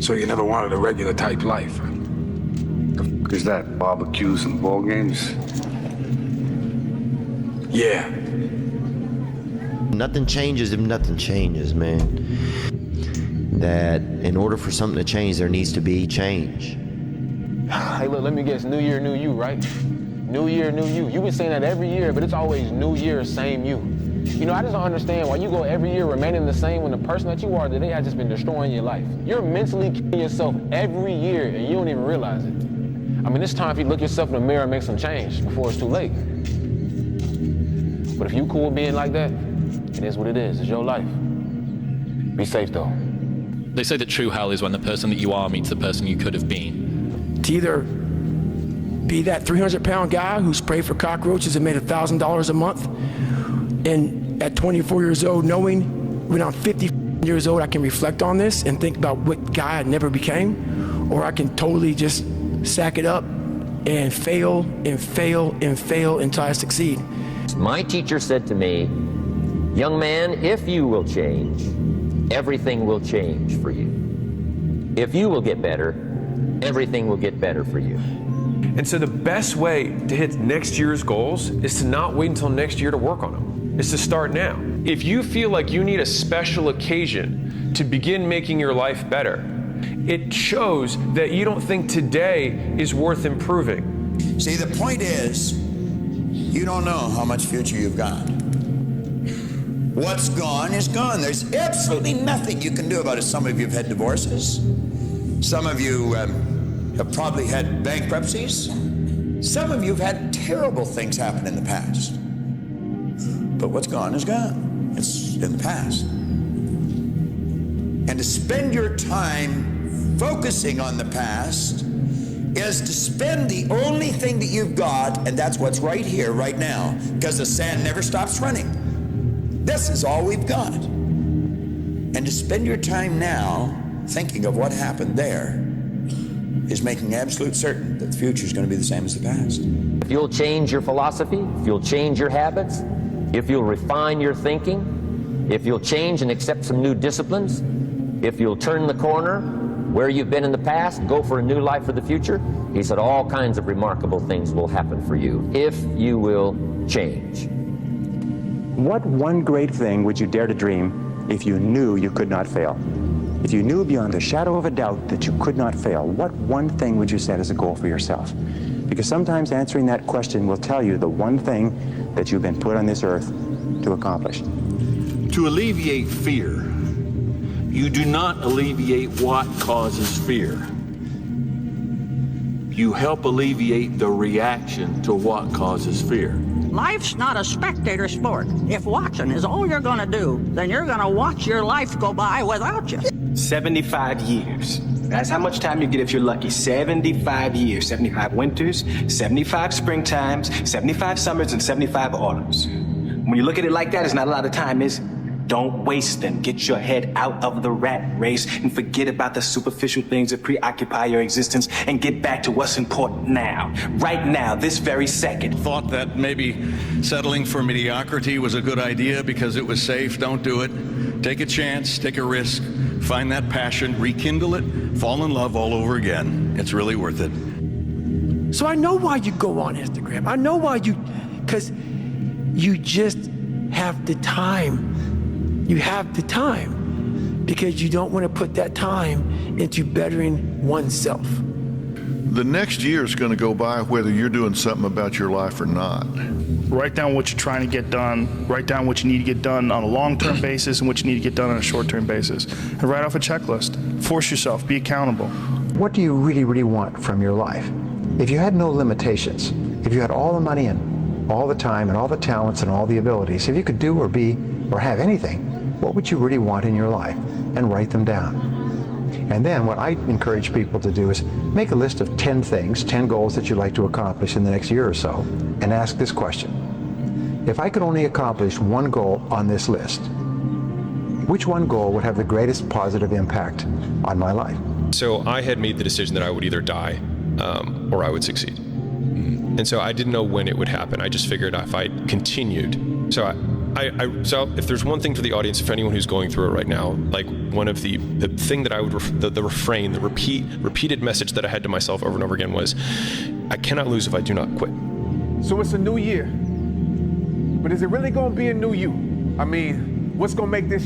So you never wanted a regular type life? Is that barbecues and ball games? Yeah. Nothing changes if nothing changes, man. That in order for something to change, there needs to be change. Hey, look, let me guess. New year, new you, right? New year, new you. You've been saying that every year, but it's always new year, same you. You know, I just don't understand why you go every year remaining the same when the person that you are today has just been destroying your life. You're mentally killing yourself every year, and you don't even realize it. I mean, it's time for you to look yourself in the mirror and make some change before it's too late. But if you cool with being like that, it is what it is. It's your life. Be safe, though. They say that true hell is when the person that you are meets the person you could have been. To either be that 300-pound guy who sprayed for cockroaches and made $1,000 a month, and at 24 years old, knowing when I'm 50 years old, I can reflect on this and think about what guy I never became, or I can totally just sack it up and fail and fail and fail until I succeed. My teacher said to me, young man, if you will change, everything will change for you. If you will get better, everything will get better for you. And so the best way to hit next year's goals is to not wait until next year to work on them. It's to start now. If you feel like you need a special occasion to begin making your life better, it shows that you don't think today is worth improving. See, the point is, you don't know how much future you've got. What's gone is gone. There's absolutely nothing you can do about it. Some of you have had divorces. Some of you have probably had bankruptcies. Some of you have had terrible things happen in the past. But what's gone is gone. It's in the past. And to spend your time focusing on the past is to spend the only thing that you've got, and that's what's right here, right now, because the sand never stops running. This is all we've got. And to spend your time now thinking of what happened there is making absolute certain that the future is going to be the same as the past. If you'll change your philosophy, if you'll change your habits, if you'll refine your thinking, if you'll change and accept some new disciplines, if you'll turn the corner where you've been in the past, go for a new life for the future, he said all kinds of remarkable things will happen for you if you will change. What one great thing would you dare to dream if you knew you could not fail? If you knew beyond a shadow of a doubt that you could not fail, what one thing would you set as a goal for yourself? Because sometimes answering that question will tell you the one thing that you've been put on this earth to accomplish. To alleviate fear, you do not alleviate what causes fear. You help alleviate the reaction to what causes fear. Life's not a spectator sport. If watching is all you're gonna do, then you're gonna watch your life go by without you. 75 years. That's how much time you get if you're lucky. 75 years, 75 winters, 75 springtimes, 75 summers, and 75 autumns. When you look at it like that, it's not a lot of time, is it? Don't waste them. Get your head out of the rat race and forget about the superficial things that preoccupy your existence and get back to what's important now. Right now, this very second. Thought that maybe settling for mediocrity was a good idea because it was safe. Don't do it. Take a chance, take a risk, find that passion, rekindle it, fall in love all over again. It's really worth it. So I know why you go on Instagram. I know why because you just have the time. You have the time because you don't want to put that time into bettering oneself. The next year is going to go by whether you're doing something about your life or not. Write down what you're trying to get done. Write down what you need to get done on a long-term basis and what you need to get done on a short-term basis. And write off a checklist. Force yourself. Be accountable. What do you really, really want from your life? If you had no limitations, if you had all the money and all the time and all the talents and all the abilities, if you could do or be or have anything, what would you really want in your life? And write them down. And then what I encourage people to do is make a list of 10 things, 10 goals that you'd like to accomplish in the next year or so, and ask this question. If I could only accomplish one goal on this list, which one goal would have the greatest positive impact on my life? So I had made the decision that I would either die or I would succeed. And so I didn't know when it would happen. I just figured if I continued. So So if there's one thing for the audience, if anyone who's going through it right now, like one of the thing that I would, the refrain, the repeated message that I had to myself over and over again was, I cannot lose if I do not quit. So it's a new year. But is it really gonna be a new you? I mean, what's gonna make this